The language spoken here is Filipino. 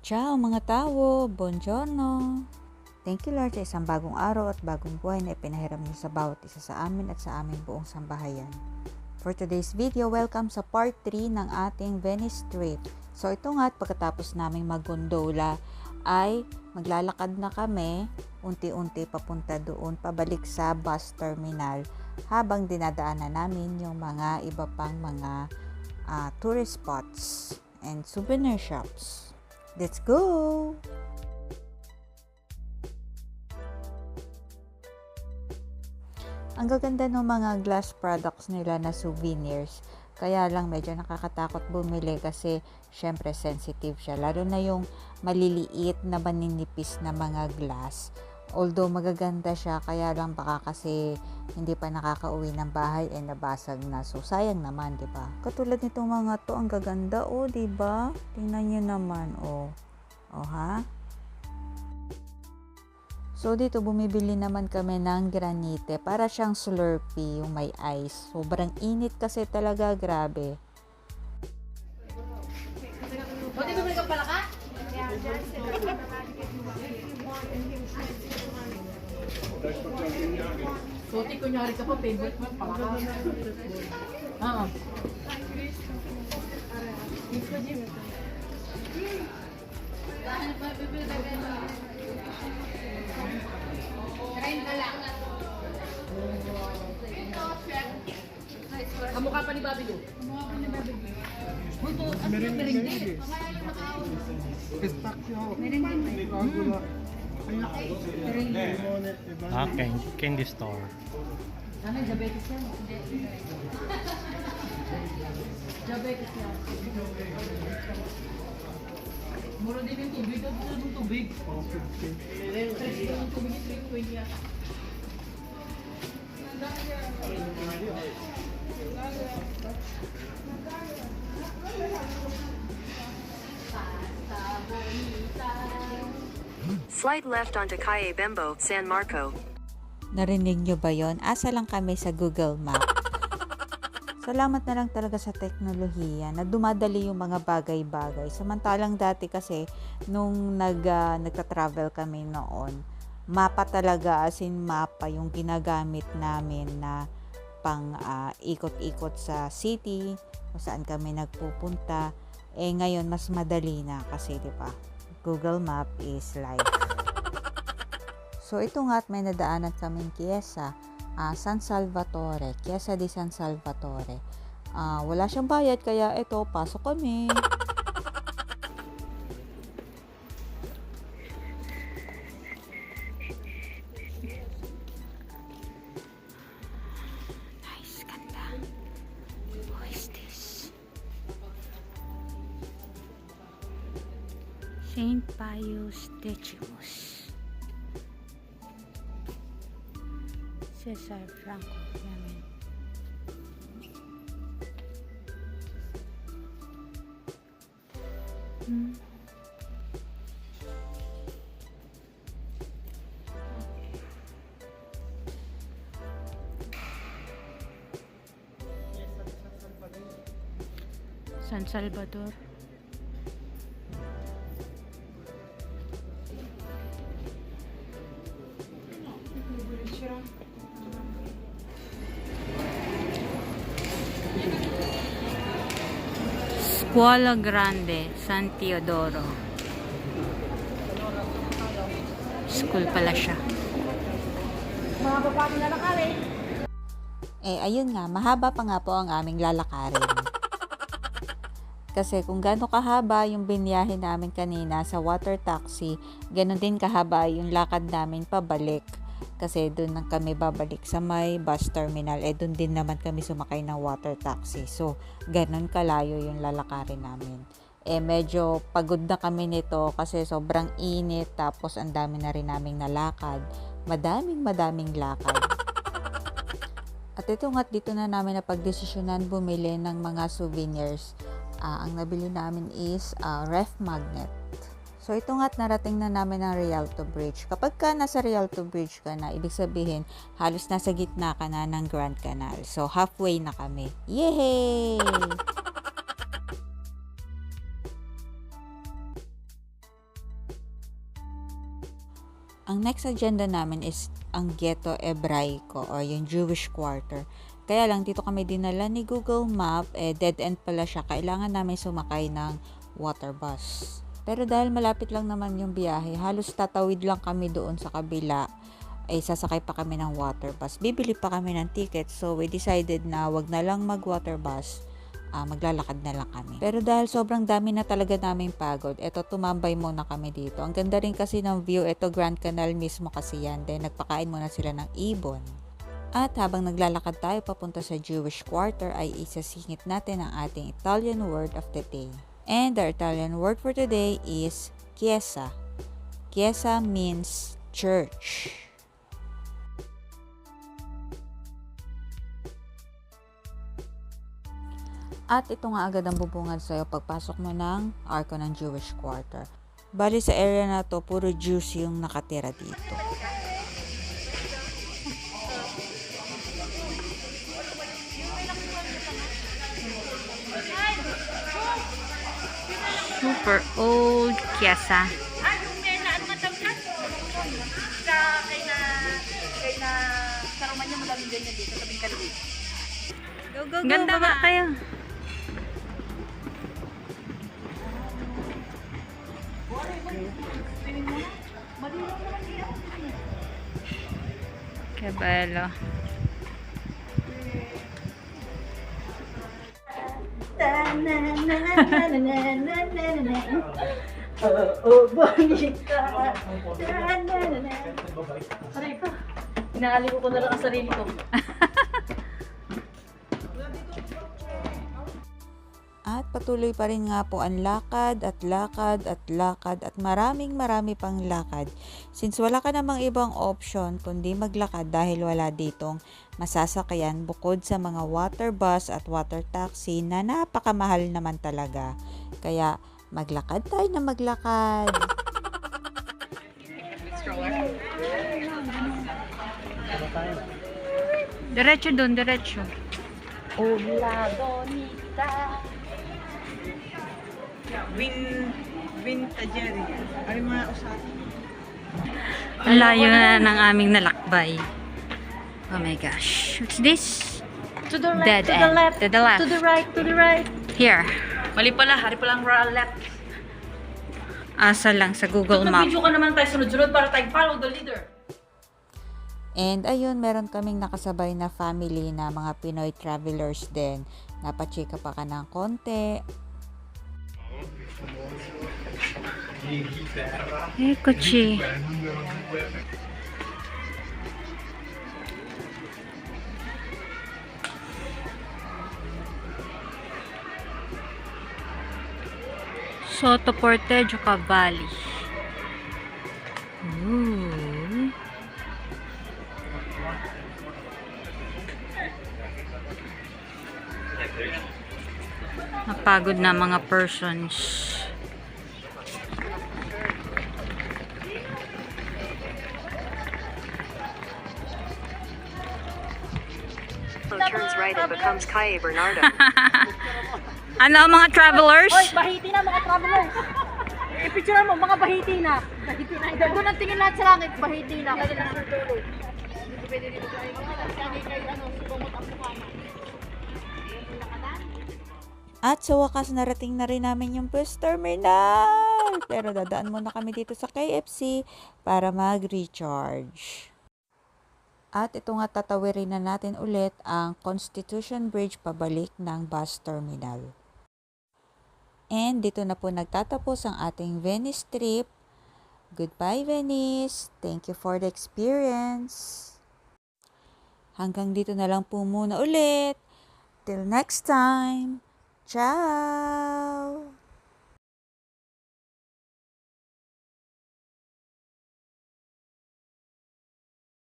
Ciao mga tao, buongiorno. Thank you Lord sa isang bagong araw at bagong buhay na ipinahiram niyo sa bawat isa sa amin at sa aming buong sambahayan. For today's video, welcome sa part 3 ng ating Venice trip. So ito nga at pagkatapos naming maggondola ay maglalakad na kami unti-unti papunta doon pabalik sa bus terminal habang dinadaanan namin yung mga iba pang mga tourist spots and souvenir shops. Let's go! Ang gaganda ng mga glass products nila na souvenirs. Kaya lang medyo nakakatakot bumili kasi syempre sensitive siya. Lalo na yung maliliit na maninipis na mga glass. Although magaganda siya, kaya lang baka kasi hindi pa nakakauwi ng bahay ay nabasag na. So sayang naman, 'di ba? Katulad nitong mga 'to, ang gaganda oh, 'di ba? Tingnan niyo naman oh. Oh ha? So dito bumibili naman kami ng granite para siyang Slurpee, yung may ice. Sobrang init kasi talaga, grabe. O, di ba may kapalaka? Suti ko nyari ka pa, favorite mo, palaka. Oo. Kamukha pa ni Bobby Lou. Merengue. Pistachio. Agula. Limone e Candy store. Ano, diabetes yan? Diabetes yan. Mura din yung tubig. Ano yung tubig? Yung tubig yung 320 yan. Slide left onto Calle Bembo, San Marco. Narinig nyo ba yon? Asa lang kami sa Google Map. Salamat na lang talaga sa teknolohiya na dumadali yung mga bagay-bagay. Samantalang dati kasi nung nagta-travel kami noon, mapa talaga, as in mapa yung ginagamit namin na pang ikot-ikot sa city kung saan kami nagpupunta. Eh ngayon mas madali na kasi 'di ba? Google Map is life. So ito nga at may nadaanan kaming Chiesa, San Salvatore, Chiesa di San Salvatore. Wala siyang bayad kaya ito, pasok kami. Nice, ganda. Who is this? Saint Pius Decimus. Cesar Franco namin. San Salvador. Scuola Grande, San Teodoro. School pala siya. Mga babae na nakali. Ayun nga, mahaba pa nga po ang aming lalakarin. Kasi kung gaano kahaba yung biniyahe namin kanina sa water taxi, ganoon din kahaba yung lakad namin pabalik. Kasi doon lang kami babalik sa may bus terminal. Doon din naman kami sumakay ng water taxi. So, ganun kalayo yung lalakarin namin. Medyo pagod na kami nito kasi sobrang init. Tapos, ang dami na rin naming nalakad. Madaming lakad. At ito nga, dito na namin napagdesisyonan bumili ng mga souvenirs. Ang nabili namin is ref magnet. So, ito nga't narating na namin ang Rialto Bridge. Kapag ka nasa Rialto Bridge ka na, ibig sabihin, halos nasa gitna ka na ng Grand Canal. So, halfway na kami. Yay! Ang next agenda namin is ang Ghetto Hebraico or yung Jewish Quarter. Kaya lang dito kami dinala ni Google Map, dead end pala siya. Kailangan namin sumakay ng water bus. Pero dahil malapit lang naman yung biyahe, halos tatawid lang kami doon sa kabila, sasakay pa kami ng water bus. Bibili pa kami ng ticket, so we decided na wag na lang mag water bus, maglalakad na lang kami. Pero dahil sobrang dami na talaga naming pagod, eto tumambay muna kami dito. Ang ganda rin kasi ng view, eto Grand Canal mismo kasi yan. Then nagpakain muna sila ng ibon. At habang naglalakad tayo papunta sa Jewish Quarter ay isasingit natin ang ating Italian word of the day. And the Italian word for today is chiesa. Chiesa means church. At ito nga agad ang bubungad sa'yo pagpasok mo ng arko ng Jewish Quarter. Bali sa area na to, puro Jews yung nakatira dito. Super old Chiesa. Ganda nga kayo. Que bello. Aray ko. Inaaligo ko na lang ang sarili ko. At patuloy pa rin nga po ang lakad at lakad at lakad at marami pang lakad. Since wala ka namang ibang option kundi maglakad dahil wala ditong masasakyan bukod sa mga water bus at water taxi na napakamahal naman talaga. Kaya maglakad tayo na maglakad. Diretso dun, diretso. Hola, Donita. Vintage. Ay mga usapan. Ang layo na ng aming nalakbay. Oh my gosh. What's this? To the left, Dead to the end. left, To the left. to the right, to the right. Here. Mali pala, hari pala ang left. Asa lang sa Google Map. Mag-video ka naman tayo sunod-sunod para tayo follow the leader. And ayun, meron kaming nakasabay na family na mga Pinoy travelers din. Napachika pa ka ng konti. Kotse. Soto Portejo Cavalli. Ooh. Napagod na mga persons. Turns right and becomes Calle Bernardo. Ano mga travelers? Hoy, bahiti na mga travelers. I-picture mo, mga bahiti na. Bahiti na. Doon ang tingin lahat sa langit, bahiti na. Kasi nasa tulog. Hindi pwede dito. At sa wakas narating na rin namin yung bus terminal. Pero dadaan muna kami dito sa KFC para mag-recharge. At ito nga tatawirin na natin ulit ang Constitution Bridge pabalik ng bus terminal. And dito na po nagtatapos ang ating Venice trip. Goodbye Venice! Thank you for the experience! Hanggang dito na lang po muna ulit. Till next time! Ciao!